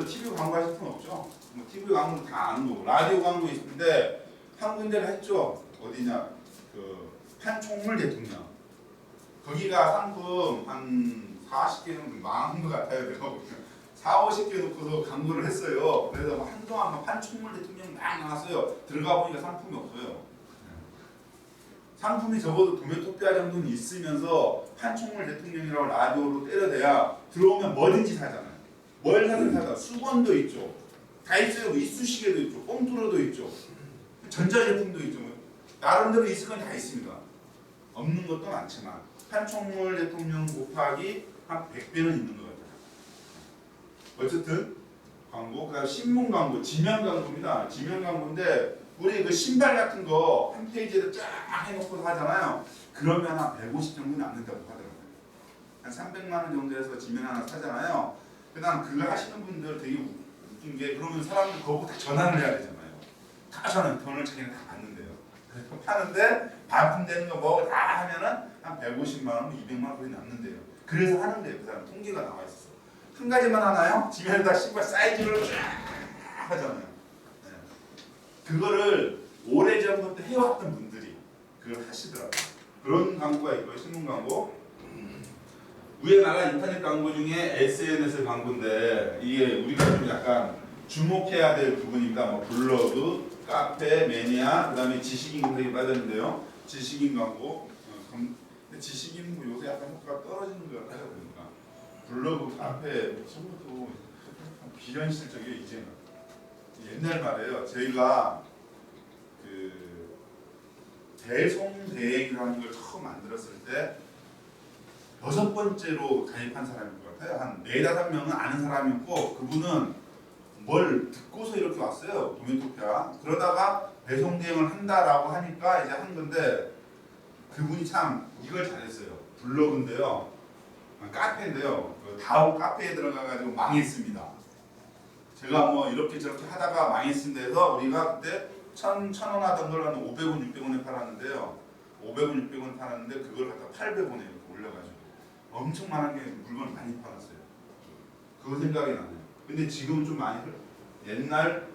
TV 광고 하실 분 없죠? 뭐 TV 광고는 다 아는 거고 라디오 광고 있는데 한 군데를 했죠. 어디냐? 그 판촉물 대통령. 거기가 상품 한 40개 정도 망한 것 같아요. 내가 보기엔 4, 50개 놓고서 광고를 했어요. 그래서 한동안 판촉물 대통령 막 나왔어요. 들어가 보니까 상품이 없어요. 상품이 적어도 도메토피아 정도는 있으면서 판촉물 대통령이라고 라디오로 때려대야 들어오면 뭐든지 사잖아요. 뭘 사든 사다. 수건도 있죠. 다 있어요. 이쑤시개도 있죠. 뽕뚜러도 있죠. 전자제품도 있죠. 나름대로 있을 건 다 있습니다. 없는 것도 많지만 판촉물 대통령 곱하기 한 100배는 있는 것 같아요. 어쨌든 광고, 그다음 신문 광고, 지면 광고입니다. 지면 광고인데 우리 그 신발 같은 거 한 페이지에 쫙 해놓고 하잖아요. 그러면 한 150 정도 남는다고 하더라고요. 한 300만 원 정도에서 지면 하나 사잖아요. 그다음 그거 하시는 분들 되게 웃긴 게 그러면 사람들 그거 다 전환을 해야 되잖아요. 다 전환, 돈을 자기는 다 받는데요. 그래서 파는데 반품되는 거 뭐 다 하면은 한 150만 원, 200만 원 거의 남는데요. 그래서 하는데요. 그 사람 통계가 나와 있어서. 한 가지만 하나요? 지면에다 신발 사이즈를 쫙 하잖아요. 네. 그거를 오래전부터 해왔던 분들이 그걸 하시더라고요. 그런 광고가 있고요. 신문 광고. 위에 나간 인터넷 광고 중에 SNS 광고인데 이게 우리가 좀 약간 주목해야 될 부분입니다. 뭐 블로그, 카페, 매니아, 그다음에 지식인 검색이 빠졌는데요. 지식인 광고. 근데 지식인 뭐 요새 약간 효과가 떨어지는 것 같아요. 보니까 블로그, 카페 전부터 비현실적이에요. 이제는. 옛날 말이에요. 저희가 그 배송 대행이라는 걸 처음 만들었을 때 6번째로 가입한 사람인 것 같아요. 한 4, 5명은 아는 사람이었고 그분은 뭘 듣고서 이렇게 왔어요. 도메토피아. 그러다가 배송 대행을 한다라고 하니까 이제 한 건데 그분이 참 이걸 잘했어요. 블로그인데요. 카페인데요. 그 다음 카페에 들어가가지고 망했습니다. 제가 뭐 이렇게 저렇게 하다가 망했습니다 해서 우리가 그때 1,000원 하던 걸 한 500원, 600원에 팔았는데요. 500원, 600원 팔았는데 그걸 갖다 800원에 이렇게 올려가지고 엄청 많은 게 물건을 많이 팔았어요. 그거 생각이 나네요. 근데 지금은 좀 많이 옛날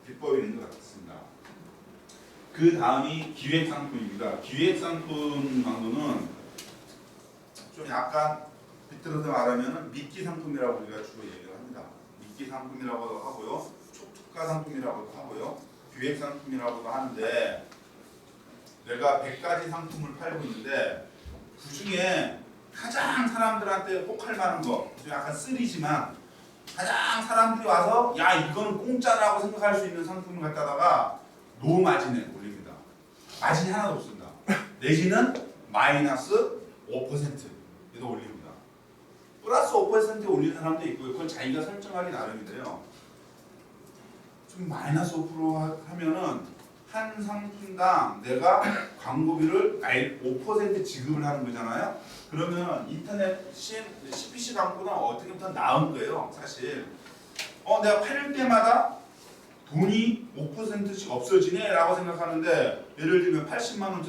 비법이 있는 것 같습니다. 그 다음이 기획상품입니다. 기획상품 광고는 좀 약간 비틀어서 말하면 미끼 상품이라고 우리가 주로 얘기를 합니다. 미끼 상품이라고도 하고요. 촉특가 상품이라고도 하고요. 기획 상품이라고도 하는데 내가 100가지 상품을 팔고 있는데 그 중에 가장 사람들한테 혹할 만한 거, 약간 쓰리지만 가장 사람들이 와서 야 이거는 공짜라고 생각할 수 있는 상품을 갖다가 노마진에 올립니다. 마진이 하나도 없습니다. 내지는 마이너스 5%에도 올립니다. 플러스 5%에 올리는 사람도 있고요. 그건 자기가 설정하기 나름인데요. 좀 마이너스 5% 하면은 한 상품당 내가 광고비를 5% 지급을 하는 거잖아요. 그러면 인터넷 CPC 광고는 어떻게 보면 더 나은 거예요. 사실 내가 팔 때마다 돈이 5%씩 없어지네 라고 생각하는데 예를 들면 80만 원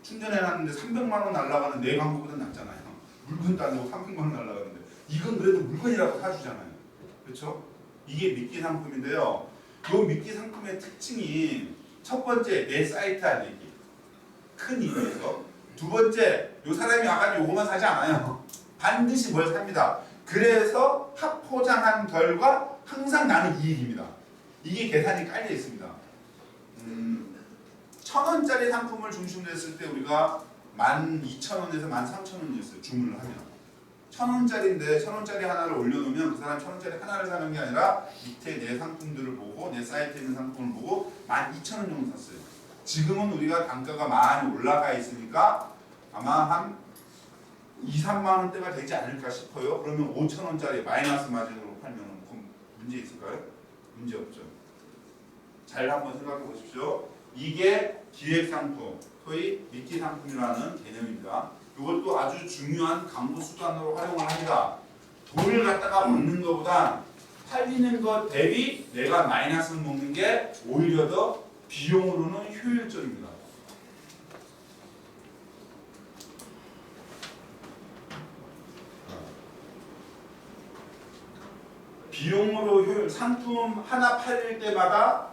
충전해놨는데 300만 원 날라가는 내 광고보다 낫잖아요. 물건도 안 되고 300만 원 날라가는데 이건 그래도 물건이라고 사주잖아요. 그렇죠? 이게 미끼 상품인데요. 이 미끼 상품의 특징이 첫 번째 내 사이트 알리기 큰 이유에서 두 번째 이 사람이 아까 요거만 사지 않아요. 반드시 뭘 삽니다. 그래서 합포장한 결과 항상 나는 이익입니다. 이게 계산이 깔려 있습니다. 1,000원짜리 상품을 중심으로 했을 때 우리가 12,000원에서 13,000원이었어요. 주문을 하면 1,000원짜리인데 1,000원짜리 하나를 올려놓으면 그 사람 1,000원짜리 하나를 사는 게 아니라 밑에 내 상품들을 보고 내 사이트에 있는 상품을 보고 12,000원 정도 샀어요. 지금은 우리가 단가가 많이 올라가 있으니까 아마 한 2, 3만 원대가 되지 않을까 싶어요. 그러면 5,000원짜리 마이너스 마진으로 팔면 문제 있을까요? 문제 없죠. 잘 한번 생각해 보십시오. 이게 기획상품, 소위 미끼 상품이라는 개념입니다. 이것도 아주 중요한 광고 수단으로 활용을 합니다. 돈을 갖다가 먹는 것보다 팔리는 것 대비 내가 마이너스를 먹는 게 오히려 더 비용으로는 효율적입니다. 비용으로 상품 하나 팔릴 때마다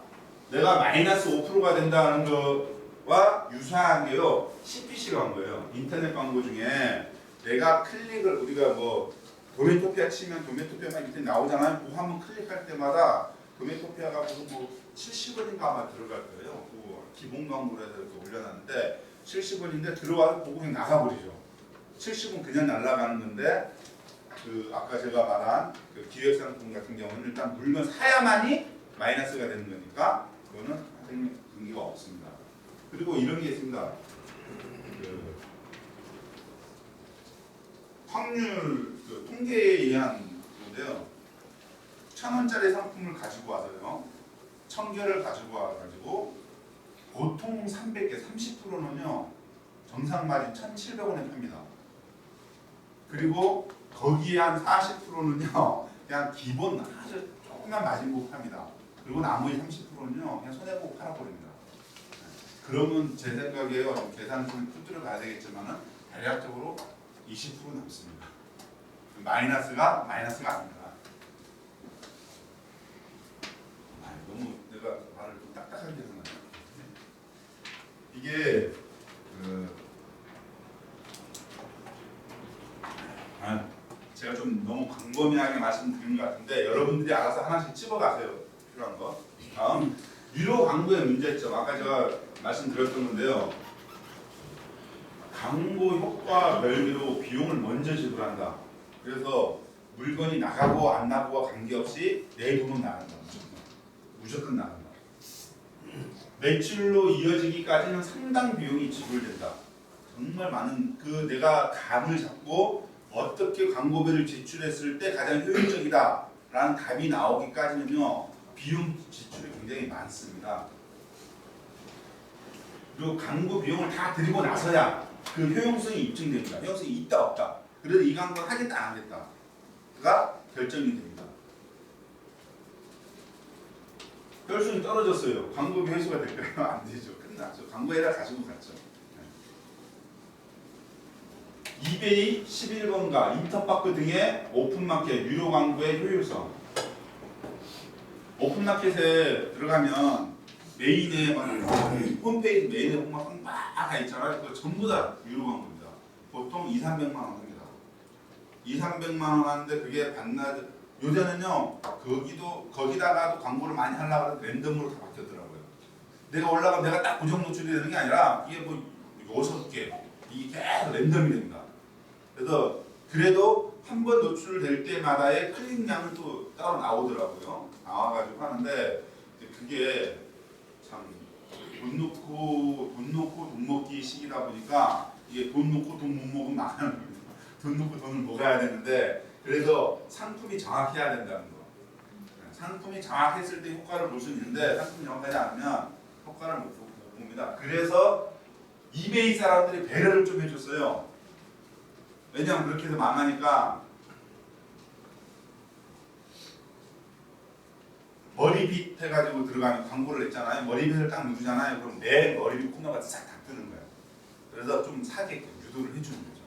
내가 마이너스 5%가 된다는 거와 유사한 게요. CPC 광고예요. 인터넷 광고 중에 내가 클릭을 우리가 뭐 도메토피아 치면 도메토피아가 밑에 나오잖아요. 그거 한번 클릭할 때마다 도메토피아가 무슨 뭐 70원인가 아마 들어갈 거예요. 그 기본 광고로 해서 이렇게 올려놨는데 70원인데 들어와서 보고 그냥 나가버리죠. 70원 그냥 날아가는 건데 그 아까 제가 말한 그 기획상품 같은 경우는 일단 물건 사야만이 마이너스가 되는 거니까 그거는 선생님 의미가 없습니다. 그리고 이런 게 있습니다. 그 확률 그 통계에 의한 건데요. 1,000원짜리 상품을 가지고 와서요. 1,000개를 가지고 와가지고 보통 300개 30%는요. 정상 마진 1,700원에 팝니다. 그리고 거기에 한 40%는요. 그냥 기본 아주 조그만 마진고 팝니다. 그리고 나머지 30%는요. 그냥 손해보고 팔아버립니다. 그러면 제 생각에요. 계산을 푸드를 가야 되겠지만은 대략적으로 20% 남습니다. 마이너스가 아닙니다. 너무 내가 말을 좀 딱딱하게 해서 이게 제가 좀 너무 광범위하게 말씀드린 것 같은데 여러분들이 알아서 하나씩 집어가세요. 필요한 거. 다음 유료 광고의 문제점. 아까 제가 말씀드렸던 건데요. 광고 효과 별개로 비용을 먼저 지불한다. 그래서 물건이 나가고 안 나고와 관계없이 내 돈은 나간다. 무조건 나간다. 매출로 이어지기까지는 상당 비용이 지불된다. 정말 많은 그 내가 감을 잡고 어떻게 광고비를 지출했을 때 가장 효율적이다라는 답이 나오기까지는요 비용 지출이 굉장히 많습니다. 그리고 광고 비용을 다 드리고 나서야 그 효용성이 입증됩니다. 효용성이 있다 없다. 그래서 이 광고를 하겠다 안 하겠다가 결정이 됩니다. 효율성이 떨어졌어요. 광고비 회수가 될까요? 안 되죠. 끝났죠. 광고에다 가지고 갔죠. 이베이 11번가 인터파크 등의 오픈마켓 유료 광고의 효율성. 오픈마켓에 들어가면 메인에 홈페이지 메인에 보면 막 있잖아요. 그거 전부 다 유료 광고입니다. 보통 2,300만 원 합니다. 2,300만 원 하는데 그게 반나절 요새는요 거기다가도 광고를 많이 하려고 해서 랜덤으로 다 바뀌었더라고요. 내가 올라가면 내가 딱 고정 노출이 되는 게 아니라 이게 뭐 6개 이게 계속 랜덤이 됩니다. 그래서 그래도 한 번 노출될 때마다의 클릭량은 또 따로 나오더라고요. 나와가지고 하는데 그게 참 돈 놓고 돈 먹기 시기다 보니까 이게 돈 놓고 돈 못 먹으면 망하는 겁니다. 돈 놓고 돈을 먹어야 되는데 그래서 상품이 정확해야 된다는 거. 상품이 정확했을 때 효과를 볼 수 있는데 상품이 정확하지 않으면 효과를 못 봅니다. 그래서 이베이 사람들이 배려를 좀 해줬어요. 왜냐면 그렇게 해서 망하니까 머리빗 해가지고 들어가는 광고를 했잖아요. 머리빗을 딱 누르잖아요. 그럼 내 머리빗 코너가 싹 다 뜨는 거예요. 그래서 좀 사게끔 유도를 해주는 거죠.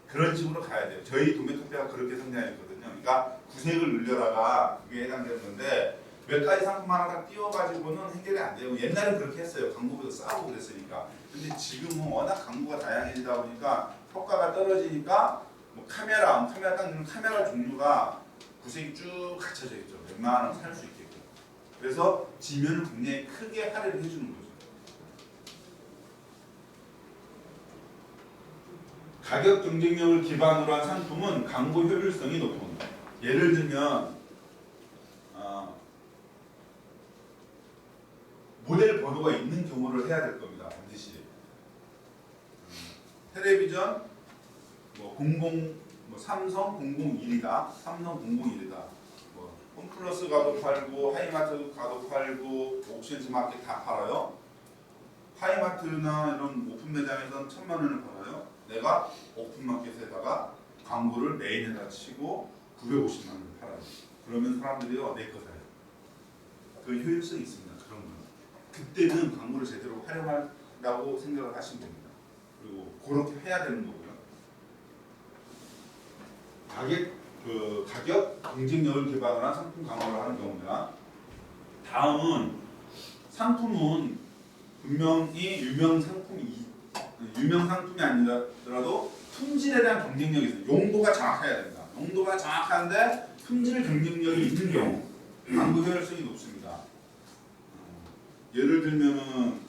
그런 식으로 가야 돼요. 저희 도메토피아가 그렇게 성장했거든요. 그러니까 구색을 늘려라가 그게 해당되는 건데 몇 가지 상품 하나 딱 띄워가지고는 해결이 안 돼요. 옛날엔 그렇게 했어요. 광고보다 싸우고 그랬으니까. 근데 지금은 워낙 광고가 다양해지다 보니까 효과가 떨어지니까 뭐 카메라 딱 누르면 카메라 종류가 구색이 쭉 갖춰져 있죠. 웬만하면 살 수 있게끔. 그래서 지면을 굉장히 크게 할애를 해주는 거죠. 가격 경쟁력을 기반으로 한 상품은 광고 효율성이 높습니다. 예를 들면 모델 번호가 있는 경우를 해야 될 겁니다. 반드시. 텔레비전 삼성 001이다. 삼성 001이다. 홈플러스 가도 팔고 하이마트 가도 팔고 옥션즈 마켓 다 팔아요. 하이마트나 이런 오픈 매장에서는 1,000만 원을 팔아요. 내가 오픈 마켓에다가 광고를 메인에다 치고 950만 원을 팔아요. 그러면 사람들이요 내 거 사요. 그 효율성이 있습니다. 그런 거. 그때는 광고를 제대로 활용하라고 생각을 하시면 됩니다. 그리고 그렇게 해야 되는 거고요. 가격 그 가격 경쟁력을 기반으로 한 상품 광고를 하는 경우입니다. 다음은 상품은 분명히 유명 상품이 아니더라도 품질에 대한 경쟁력이 있어요. 용도가 정확해야 됩니다. 용도가 정확한데 품질 경쟁력이 있는 경우 광고 효율성이 높습니다. 예를 들면은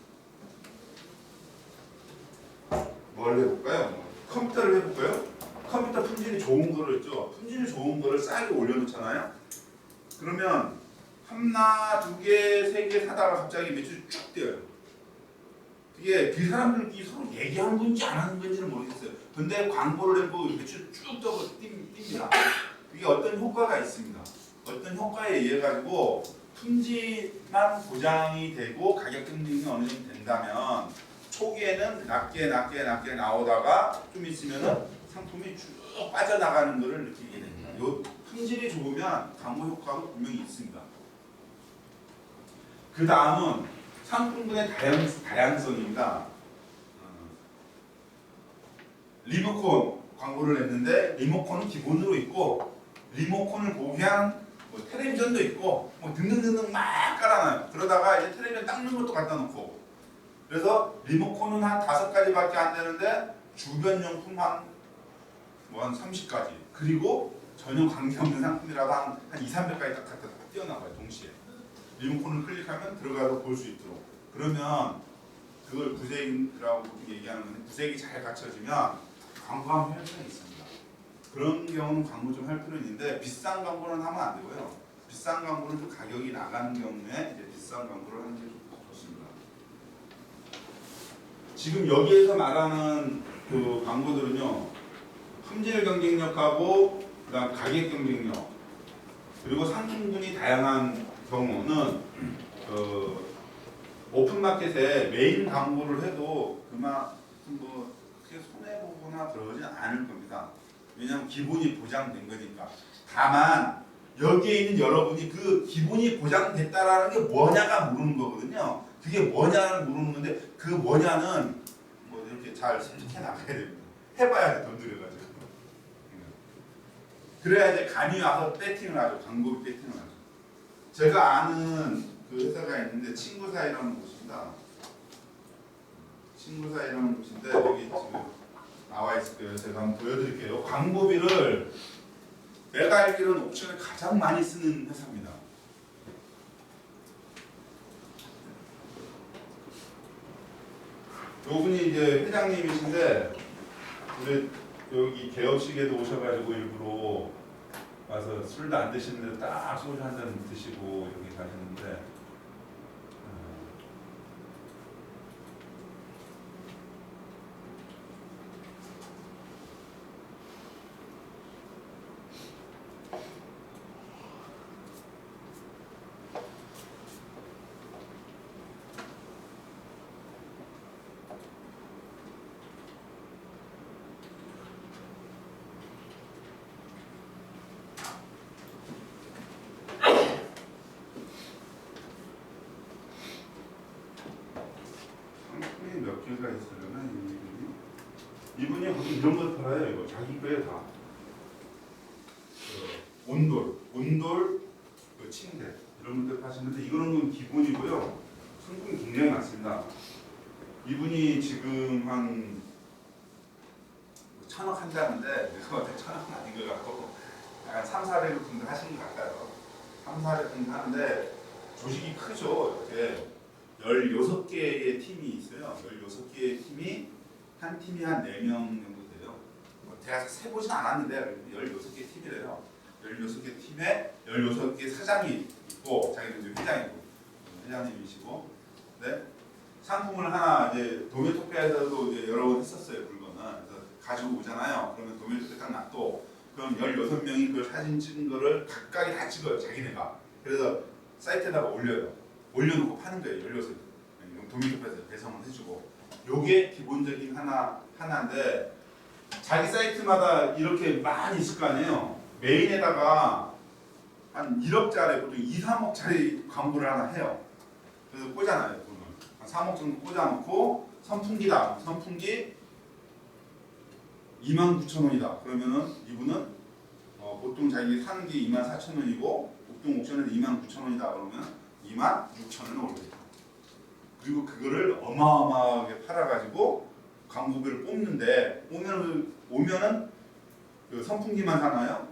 뭘 해볼까요? 컴퓨터를 해볼까요? 컴퓨터 품질이 좋은 거를 있죠. 품질이 좋은 거를 싸게 올려놓잖아요. 그러면 하나, 두 개, 세 개 사다가 갑자기 매출이 쭉 뛰어요. 그게 그 사람들끼리 서로 얘기하는 건지 안 하는 건지는 모르겠어요. 근데 광고를 내고 매출 쭉 떠서 뜁니다. 이게 어떤 효과가 있습니다. 어떤 효과에 의해 가지고 품질만 보장이 되고 가격 경쟁이 어느 정도 된다면 초기에는 낮게 나오다가 좀 있으면은 상품이 쭉 빠져나가는 것을 느끼게 됩니다. 요 품질이 좋으면 광고 효과가 분명히 있습니다. 그 다음은 상품군의 다양성입니다. 리모컨 광고를 냈는데 리모컨은 기본으로 있고 리모컨을 보게 한 텔레비전도 있고 등등등등 막 깔아놔요. 그러다가 이제 텔레비전 닦는 것도 갖다 놓고 그래서 리모컨은 한 5가지밖에 안 되는데 주변 용품 한 30가지 그리고 전혀 관계없는 상품이라도 한 2, 300가지 딱 갖다 띄어나가요. 동시에 리모컨을 클릭하면 들어가서 볼 수 있도록 그러면 그걸 구색이라고 얘기하는 건데 구색이 잘 갖춰지면 광고하면 효율성이 있습니다. 그런 경우는 광고 좀 할 필요는 있는데 비싼 광고는 하면 안 되고요. 비싼 광고는 좀 가격이 나가는 경우에 이제 비싼 광고를 하는 게 좋습니다. 지금 여기에서 말하는 그 광고들은요, 품질 경쟁력하고 그다음 가격 경쟁력 그리고 상품군이 다양한 경우는 오픈마켓에 메인 광고를 해도 그만큼 뭐 크게 손해보거나 그러지 않을 겁니다. 왜냐하면 기본이 보장된 거니까. 다만 여기에 있는 여러분이 그 기본이 보장됐다라는 게 뭐냐가 모르는 거거든요. 그게 뭐냐를 모르는 건데 그 뭐냐는 뭐 이렇게 잘 선택해 나가야 됩니다. 해봐야 돼, 돈 들여가지고. 그래야 이제 감이 와서 배팅을 하죠. 광고 배팅을 하죠. 제가 아는 그 회사가 있는데 친구사이라는 곳입니다. 친구사이라는 곳인데 여기 지금 나와 있을 거예요. 제가 한번 보여드릴게요. 광고비를 내가 알기로는 옵션을 가장 많이 쓰는 회사입니다. 요분이 이제 회장님이신데 우리 여기 개업식에도 오셔가지고 일부러 와서 술도 안 드시는데 딱 소주 한 잔 드시고 여기 가시는데 몇 개가 있으려나 이분이 보통 이런 걸 팔아요. 이거 자기 거에 다 온돌, 그 침대 이런 것들 파시는데 이거는 기본이고요. 상품이 굉장히 많습니다. 이분이 지금 한 1,000억 한다는데 그거 1,000억은 아닌 것 같고 약간 3,400억 정도 하신 것 같아요. 3,400억 정도 하는데 조직이 크죠. 이렇게 16개의 팀이 있어요. 16개의 팀이 한 팀이 한 4명 정도 돼요. 제가 세보진 않았는데 16개 팀이래요. 16개 팀에 16개 사장이 있고 자기는 이제 회장님이시고 네? 상품을 하나 이제 도매토피아에서도 이제 여러 번 했었어요. 물건을 그래서 가지고 오잖아요. 그러면 도매토피아 딱 놔둬. 그럼 16명이 그 사진 찍은 거를 각각이 다 찍어요. 자기네가. 그래서 사이트에다가 올려놓고 파는 거예요. 16개. 도매토피아에서 배송을 해주고. 요게 기본적인 하나인데 자기 사이트마다 이렇게 많이 있을 거 아니에요. 메인에다가 한 1억짜리 보통 2, 3억짜리 광고를 하나 해요. 그래서 꽂아놔요. 돈을. 한 3억 정도 꽂아놓고 선풍기다. 선풍기 29,000원이다. 그러면은 이분은 보통 자기 사는 게 24,000원이고 보통 옥션에서 29,000원이다 그러면 26,000원을 올리죠. 그리고 그거를 어마어마하게 팔아가지고 광고비를 뽑는데 오면은 그 선풍기만 사나요?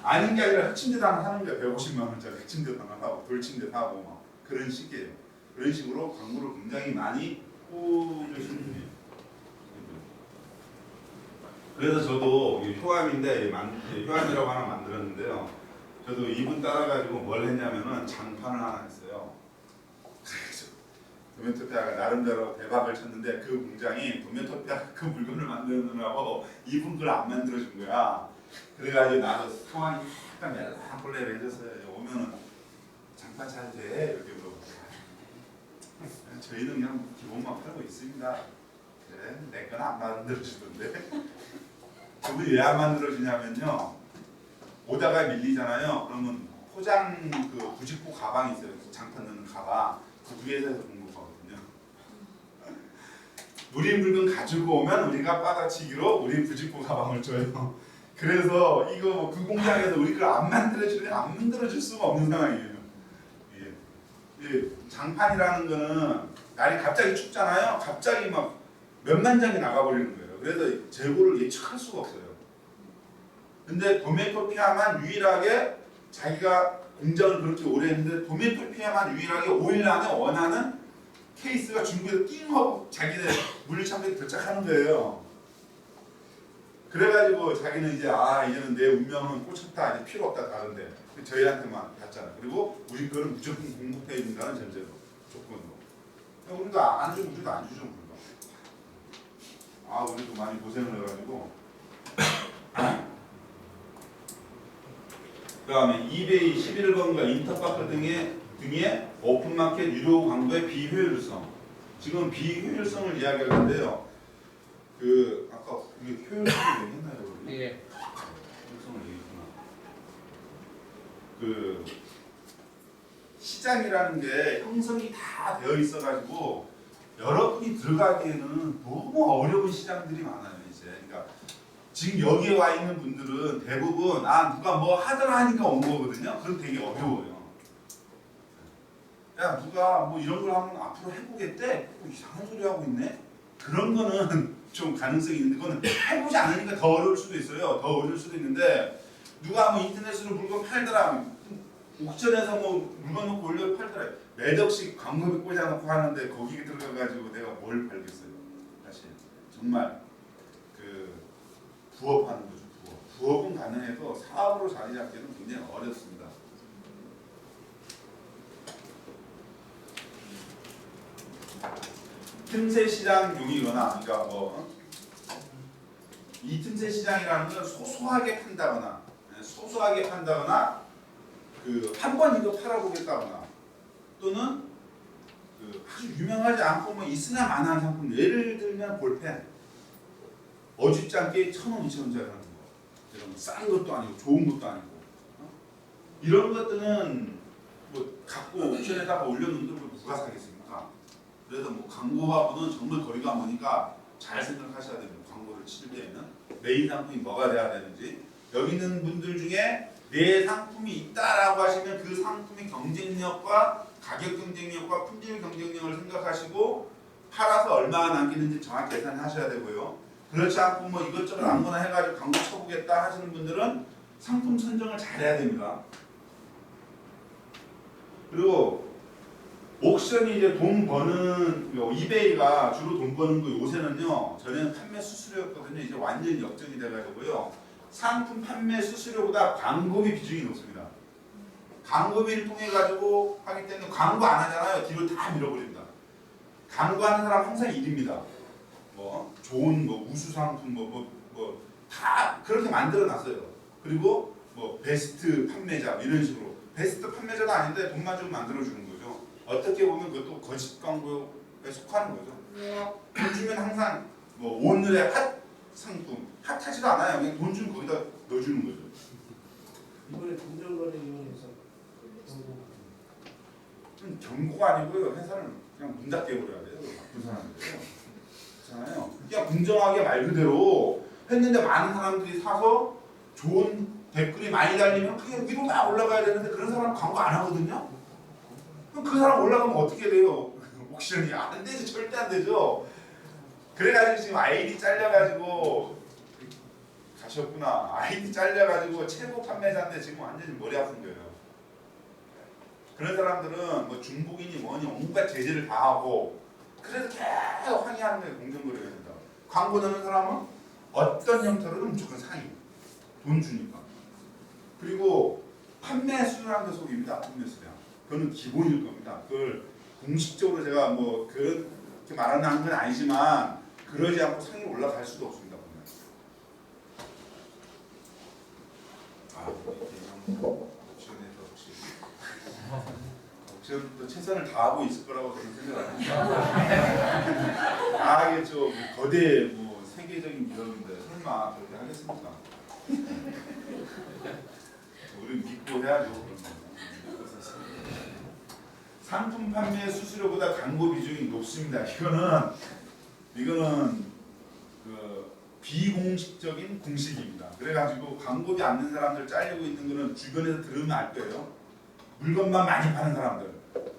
아닌 게 아니라 흑침대 하나 사는 게 150만 원짜리 흑침대 하나 사고 돌침대 사고 막 그런 식이에요. 그런 식으로 광고를 굉장히 많이 뿌리시는 분이에요. 그래서 저도 효암인데 효암이라고 하나 만들었는데요. 저도 이분 따라가지고 뭘 했냐면은 장판을 하나 했어요. 도메토피아가 나름대로 대박을 쳤는데 그 공장이 도메토피아 그 물건을 만드느라고 이분 걸 안 만들어준 거야. 그래가지고 나도 상황이 약간 멜랑콜레를 해줬어요. 오면은 장판 잘 돼? 이렇게 물어보고 저희는 그냥 기본만 팔고 있습니다. 그래, 내 건 안 만들어주던데. 그분이 왜 안 만들어주냐면요. 오다가 밀리잖아요. 그러면 포장 그 부직포 가방이 있어요. 장판 넣는 가방. 그 위에서 공급하거든요. 우리 물건 가지고 오면 우리가 빠다치기로 우리 부직포 가방을 줘요. 그래서 이거 그 공장에서 우리 걸 안 만들어주면 안 만들어줄 수가 없는 상황이에요. 장판이라는 거는 날이 갑자기 춥잖아요. 갑자기 막 몇만 장이 나가버리는 거예요. 그래서 재고를 예측할 수가 없어요. 근데 도메토피아만 유일하게 자기가 공장을 그렇게 오래 했는데 도메토피아만 유일하게 5일 안에 원하는 케이스가 중국에서 띵 하고 자기네 물류창고에 도착하는 거예요. 그래가지고 자기는 이제 이제는 내 운명은 꽂혔다, 이제 필요 없다 다른데 저희한테만 받잖아. 그리고 우리 거는 무조건 공급해 준다는 전제로 조건으로. 우리도 안 주면 우리도 안 주죠. 우리도 많이 고생을 해가지고. 그 다음에 이베이 11번가 인터파크 등의 오픈마켓 유료 광고의 비효율성. 지금 비효율성을 이야기하는데요. 아까 우리 효율성을 얘기했나요? 예. 효율성을 얘기했구나. 시장이라는 게 형성이 다 되어 있어가지고 여러분이 들어가기에는 너무 어려운 시장들이 많아요. 이제. 그러니까 지금 여기에 와 있는 분들은 대부분 누가 뭐 하더라 하니까 온 거거든요. 그럼 되게 어려워요. 야 누가 뭐 이런 걸 하면 앞으로 해보겠대? 이상한 소리 하고 있네? 그런 거는 좀 가능성이 있는데 그거는 해보지 않으니까 더 어려울 수도 있어요. 더 어려울 수도 있는데 누가 뭐 인터넷으로 물건 팔더라, 옥션에서 뭐 물건 놓고 올려 팔더라, 몇 억씩 광고비 꽂아놓고 하는데 거기에 들어가가지고 내가 뭘 팔겠어요. 사실 정말 부업하는 거죠. 부업은 가능해도 사업으로 자리 잡기는 굉장히 어렵습니다. 틈새 시장용이거나, 그러니까 이 틈새 시장이라는 건 소소하게 판다거나, 한 번 이거 팔아보겠다거나, 또는 아주 유명하지 않고 뭐 있으나 마나한 상품, 예를 들면 볼펜, 어줍지 않게 1,000원, 2,000원짜리 하는 거, 이런 싼 것도 아니고 좋은 것도 아니고, 이런 것들은 뭐 갖고 옥션에다가 올려놓는데 누가 사겠습니까? 그래서 뭐 광고하고는 정말 거리가 머니까 잘 생각하셔야 됩니다. 광고를 칠 때에는 메인 상품이 뭐가 돼야 되는지. 여기 있는 분들 중에 내 상품이 있다라고 하시면 그 상품의 경쟁력과 가격 경쟁력과 품질 경쟁력을 생각하시고 팔아서 얼마나 남기는지 정확히 계산하셔야 되고요. 그렇지 않고 뭐 이것저것 아무거나 해가지고 광고 쳐보겠다 하시는 분들은 상품 선정을 잘해야 됩니다. 그리고 옥션이 이제 돈 버는, 이베이가 주로 돈 버는 거 요새는요, 전에는 판매 수수료였거든요. 이제 완전히 역전이 돼가지고요, 상품 판매 수수료보다 광고비 비중이 높습니다. 광고비를 통해 가지고 하기 때문에 광고 안 하잖아요. 뒤로 다 밀어버립니다. 광고하는 사람 항상 일입니다. 뭐 좋은 뭐 우수 상품 다 그렇게 만들어 놨어요. 그리고 뭐 베스트 판매자 이런 식으로, 베스트 판매자도 아닌데 돈만 좀 만들어 주는 거죠. 어떻게 보면 그것도 거짓 광고에 속하는 거죠. 돈 주면 항상 뭐 오늘의 핫 상품, 핫하지도 않아요. 그냥 돈 주면 거기다 넣어주는 거죠. 이번에 공정거래 이용해서 경고가 아니고요. 회사를 그냥 문 닫게 해버려야 돼요. 나쁜 사람들이에요. 그렇잖아요. 그냥 공정하게 말 그대로 했는데 많은 사람들이 사서 좋은 댓글이 많이 달리면 그게 위로 막 올라가야 되는데 그런 사람은 광고 안 하거든요. 그럼 그 사람 올라가면 어떻게 돼요? 옥션이 안 되죠. 절대 안 되죠. 그래가지고 지금 아이디 잘려가지고 가셨구나. 아이디 잘려가지고 최고 판매자인데 지금 완전히 머리 아픈 거예요. 그런 사람들은 뭐 중복이니 뭐니 온갖 제재를 다 하고 그래도 계속 항의하는 거예요. 공정거래위원회에다. 광고 넣는 사람은 어떤 형태로든 무조건 상위. 돈 주니까. 그리고 판매 수량도 속입니다. 판매 수량. 그거는 기본일 겁니다. 그걸 공식적으로 제가 뭐 그렇게 말하는 건 아니지만 그러지 않고 상위로 올라갈 수도 없습니다. 보면. 옥션에서 혹시 옥션 또 최선을 다하고 있을 거라고 저는 생각 안 합니다. 이게 저 거대 뭐 세계적인 기업인데 설마 그렇게 하겠습니까? 우리 믿고 해야죠. 그런 거. 상품 판매 수수료보다 광고 비중이 높습니다. 이거는 그 비공식적인 공식입니다. 그래가지고 광고비 안 낸 사람들 잘리고 있는 거는 주변에서 들으면 알 거예요. 물건만 많이 파는 사람들,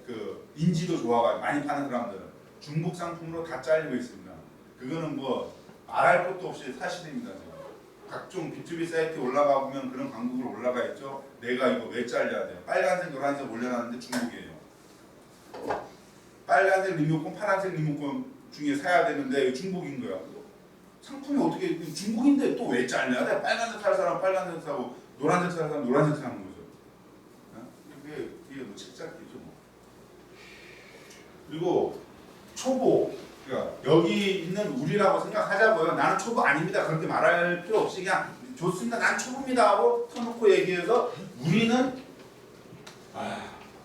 그 인지도 좋아가지고 많이 파는 사람들, 중복 상품으로 다 잘리고 있습니다. 그거는 뭐 말할 것도 없이 사실입니다. 지금. 각종 B2B 사이트에 올라가 보면 그런 광고가 올라가 있죠. 내가 이거 왜 잘려야 돼요? 빨간색, 노란색 올려놨는데 중복이에요. 빨간색 리모컨, 파란색 리모컨 중에 사야 되는데 이거 중복인 거야. 상품이 어떻게 중복인데 또 왜 잘려야 돼? 빨간색 살 사람 빨간색 사고 노란색 살 사람 노란색 사는 거죠. 이게 뭐 책잡기죠. 뭐. 그리고 초보, 그러니까 여기 있는 우리라고 생각하자고요. 나는 초보 아닙니다. 그렇게 말할 필요 없이 그냥 좋습니다. 난 초보입니다 하고 터놓고 얘기해서 우리는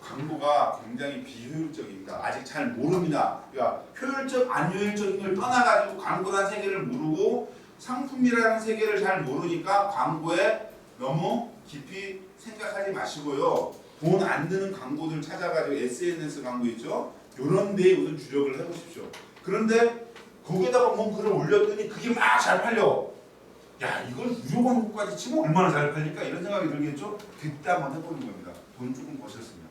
광고가 굉장히 비효율적입니다. 아직 잘 모릅니다. 그러니까 효율적, 안 효율적인 걸 떠나가지고 광고라는 세계를 모르고 상품이라는 세계를 잘 모르니까 광고에 너무 깊이 생각하지 마시고요. 돈 안 드는 광고들 찾아가지고 SNS 광고 있죠? 이런 데에 우선 주력을 해보십시오. 그런데 거기에다가 뭔 글을 올렸더니 그게 막 잘 팔려. 야, 이걸 유료 광고까지 치면 얼마나 잘 팔릴까? 이런 생각이 들겠죠? 그때 한번 해보는 겁니다. 돈 조금 버셨습니다.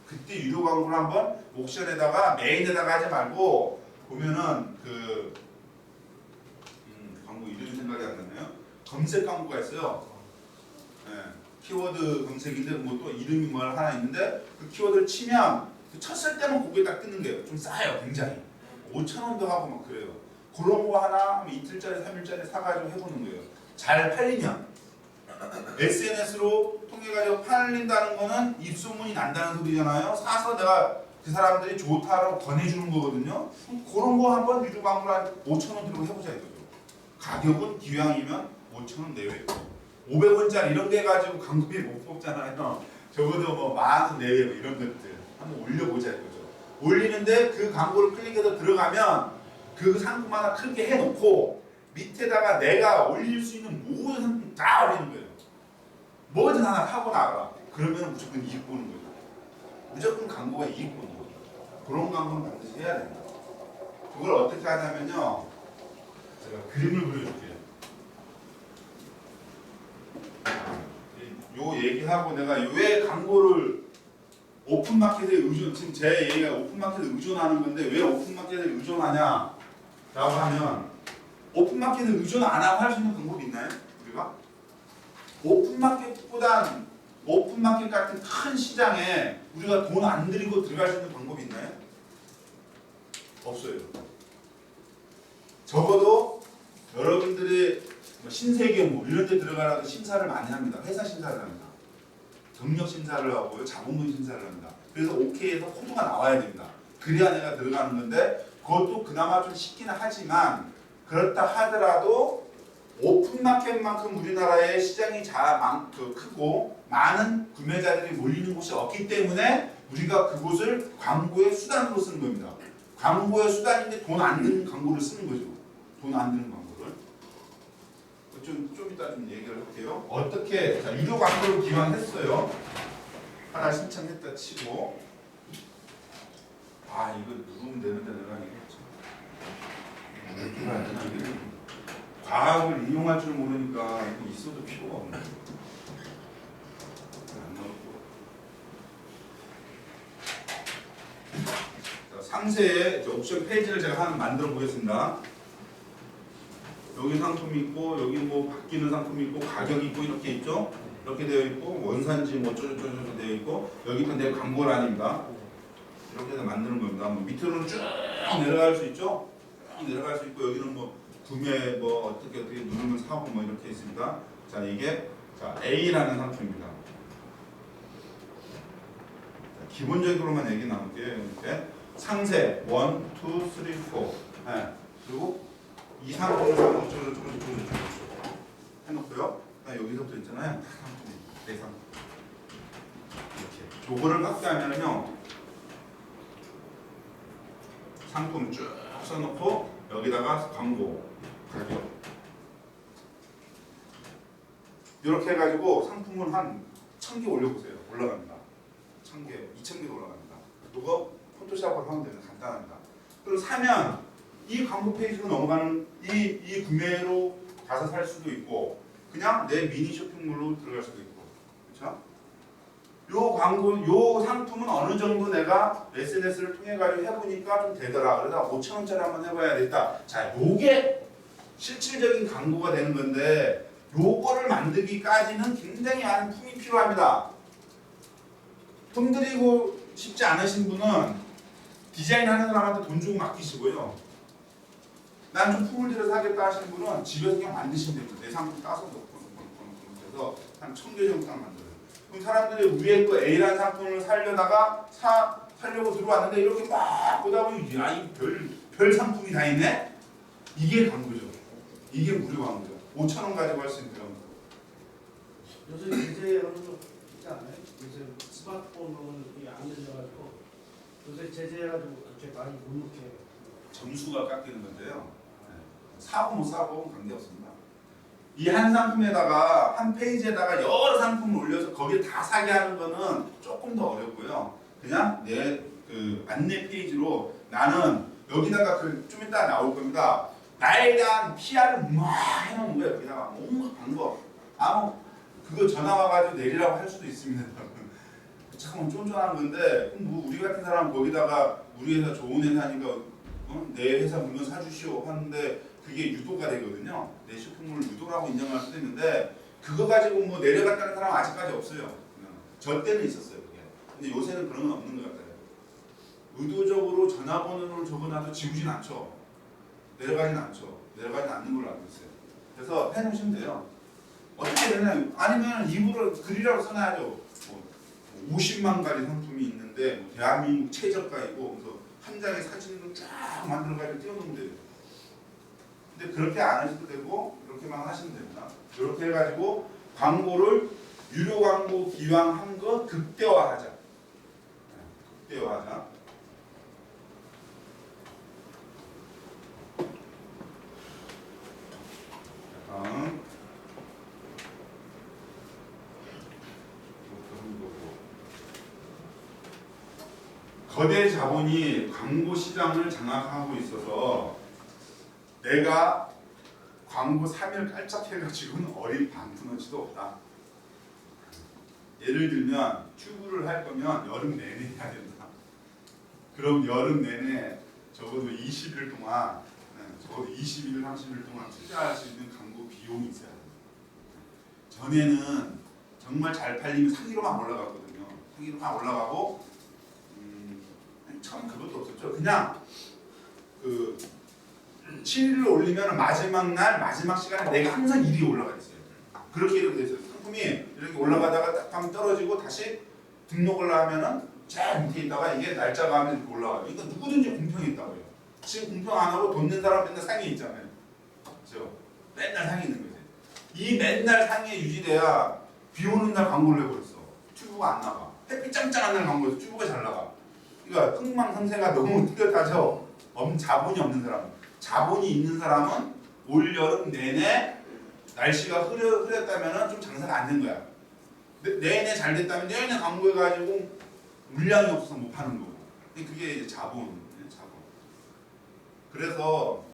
그때 유료 광고를 한번 옥션에다가 메인에다가 하지 말고 보면은 그 광고 이름이 생각이 안 나네요. 검색 광고가 있어요. 네, 키워드 검색인데 뭐 또 이름이 뭐 하나 있는데 그 키워드를 치면 쳤을 때만 고개 딱 뜨는 거예요. 좀 싸요, 굉장히. 5,000원도 하고 막 그래요. 그런 거 하나 이틀짜리, 3일짜리 사가지고 해보는 거예요. 잘 팔리면 SNS로 통해가지고 팔린다는 거는 입소문이 난다는 소리잖아요. 사서 내가 그 사람들이 좋다라고 권해주는 거거든요. 그런 거 한번 유료 광고를 한 5,000원 들고 해보자 이거죠. 가격은 기왕이면 5,000원 내외. 500원짜리 이런 데 가지고 광고비 못 뽑잖아요. 적어도 뭐 10,000원 내외 뭐 이런 것들 한번 올려보자 이거죠. 올리는데 그 광고를 클릭해서 들어가면 그 상품 하나 크게 해놓고 밑에다가 내가 올릴 수 있는 모든 상품 다 올리는 거예요. 뭐든 하나 하고 나가. 그러면 무조건 이익 보는 거죠. 무조건 광고가 이익 보는 거죠. 그런 광고는 반드시 해야 됩니다. 그걸 어떻게 하냐면요. 제가 그림을 그려줄게요. 요 얘기하고 내가 왜 광고를 오픈마켓에 의존, 지금 제 얘기가 오픈마켓에 의존하는 건데 왜 오픈마켓에 의존하냐 라고 하면 오픈마켓에 의존 안 하고 할 수 있는 방법이 있나요? 우리가? 오픈마켓보단 오픈마켓 같은 큰 시장에 우리가 돈 안 들이고 들어갈 수 있는 방법이 있나요? 없어요. 적어도 여러분들이 뭐 신세계뭐 이런 데 들어가라고 심사를 많이 합니다. 회사 심사를 합니다. 경력 심사를 하고요. 자본금 심사를 합니다. 그래서 OK에서 코드가 나와야 됩니다. 그래야 내가 들어가는 건데 그것도 그나마 좀 쉽기는 하지만 그렇다 하더라도 오픈마켓만큼 우리나라의 시장이 크고 많은 구매자들이 몰리는 곳이 없기 때문에 우리가 그곳을 광고의 수단으로 쓰는 겁니다. 광고의 수단인데 돈 안 드는 광고를 쓰는 거죠. 돈 안 드는 광고를. 좀 이따 좀 얘기를 할게요. 어떻게, 자, 유료 광고를 기왕했어요. 하나 신청했다 치고. 이거 누르면 되는데 내가 이거 과학을 이용할 줄 모르니까 이거 있어도 필요가 없네. 상세에 이제 옵션 페이지를 제가 하나 만들어 보겠습니다. 여기 상품이 있고 여기 뭐 바뀌는 상품이 있고 가격이 있고 이렇게 있죠. 이렇게 되어 있고 원산지 뭐 쪼쪼쪼쪼 되어 있고 여기는 내 광고란입니다. 이렇게 해서 만드는 겁니다. 뭐 밑으로는 쭉 내려갈 수 있죠. 쭉 내려갈 수 있고 여기는 뭐 구매 뭐 어떻게 누르면 사고 뭐 이렇게 있습니다. 자 이게 자 A라는 상품입니다. 자, 기본적으로만 얘기 나올게요. 이렇게 상세 1, 2, 3, 4 네. 그리고 이 상품을 저저저저저 해놓고요. 여기서부터 있잖아요. 네 상품 이렇게 요거를 확대하면은요 상품 쭉 써놓고 여기다가 광고 가격 이렇게 해가지고 상품을 한 1000개 올려보세요. 올라갑니다. 1000개, 2000개도 올라갑니다. 이거 포토샵으로 하면 되는 간단합니다. 그리고 사면 이 광고 페이지로 넘어가는 이 구매로 가서 살 수도 있고 그냥 내 미니 쇼핑몰로 들어갈 수도 있고 그렇죠? 요 광고, 요 상품은 어느 정도 내가 SNS를 통해 가지고 해보니까 좀 되더라. 그래서 5,000원짜리 한번 해봐야겠다. 자, 요게 실질적인 광고가 되는 건데 요거를 만들기까지는 굉장히 많은 품이 필요합니다. 돈 들이고 싶지 않으신 분은 디자인하는 사람한테 돈 주고 맡기시고요. 난 좀 품을 들여서 하겠다 하시는 분은 집에서 그냥 만드시면 됩니다. 내 상품 따서 넣고 그래서 한 1000개 정도 딱 만들어요. 그럼 사람들이 위에 또 A라는 상품을 살려다가 살려고 들어왔는데 이렇게 막 보다 보면 야, 이 별 상품이 다 있네? 이게 광고죠. 이게 무료 광고죠. 5,000원 가지고 할 수 있는 그런 거. 요새 제재하는 거 있지 않아요? 요새 스마트폰은 이게 안 들려가지고 요새 제재해가지고 그렇게 많이 못 넣게 해요. 점수가 깎이는 건데요. 사고 못 사고 관계없습니다. 이 한 상품에다가 한 페이지에다가 여러 상품을 올려서 거기에 다 사게 하는 거는 조금 더 어렵고요. 그냥 내 그 안내 페이지로 나는 여기다가 좀 이따 나올 겁니다. 나에 대한 PR을 막 해놓은 거예요. 여기다가 온갖 방법. 그거 전화 와가지고 내리라고 할 수도 있습니다. 참 쫀쫀한 건데 뭐 우리 같은 사람 거기다가 우리 회사 좋은 회사니까 내 회사 물건 사주시오 하는데 그게 유도가 되거든요. 내 쇼핑몰 유도라고 인정할 수도 있는데 그거 가지고 뭐 내려갔다는 사람 아직까지 없어요. 저 때는 있었어요. 그게. 근데 요새는 그런 건 없는 것 같아요. 의도적으로 전화번호를 적어놔도 지우진 않죠. 내려가진 않죠. 내려가진 않는 걸로 알고 있어요. 그래서 해놓으시면 돼요. 어떻게 되냐? 아니면 입으로 글이라고 써놔야죠. 뭐 50만 가지 상품이 있는데 뭐 대한민국 최저가이고 그래서 한 장의 사진을 쫙 만들어가지고 띄워놓으면 돼요. 근데 그렇게 안 하셔도 되고 이렇게만 하시면 됩니다. 이렇게 해가지고 광고를 유료 광고 기왕한 거 극대화하자. 극대화하자. 다음 거대 자본이 광고 시장을 장악하고 있어서 내가 광고 3일 깔짝 해가지고는 어린 방문어치도 없다. 예를 들면 튜브를 할 거면 여름 내내 해야 된다. 그럼 여름 내내 적어도 20일 동안 적어도 20일, 30일 동안 투자할 수 있는 광고 비용이 있어야 됩니다. 전에는 정말 잘 팔리면 상위로만 올라갔거든요. 상위로만 올라가고 처음 그것도 없었죠. 그냥 그 7일을 올리면 마지막 날 마지막 시간에 내가 항상 1위 올라가 있어요. 그렇게 이렇게 됐어요. 상품이 이렇게 올라가다가 딱 하면 떨어지고 다시 등록을 하면은 제일 밑에 있다가 이게 날짜가 하면 이렇게 올라가요. 이거 누구든지 공평이 있다고요. 지금 공평 안 하고 돈 낸 사람 맨날 상위 있잖아요. 그렇죠? 맨날 상위 있는 거지. 이 맨날 상위에 유지돼야 비 오는 날 광고를 해버렸어. 튜브가 안 나가. 햇빛 짱짱한 날 광고에서 튜브가 잘 나가. 그러니까 흥망성쇠가 너무 뚜렷하죠. 자본이 없는 사람. 자본이 있는 사람은 올 여름 내내 날씨가 흐렸다면 좀 장사가 안 된 거야. 내내 잘 됐다면 내내 광고해가지고 물량이 없어서 못 파는 거고. 그게 이제 자본. 그래서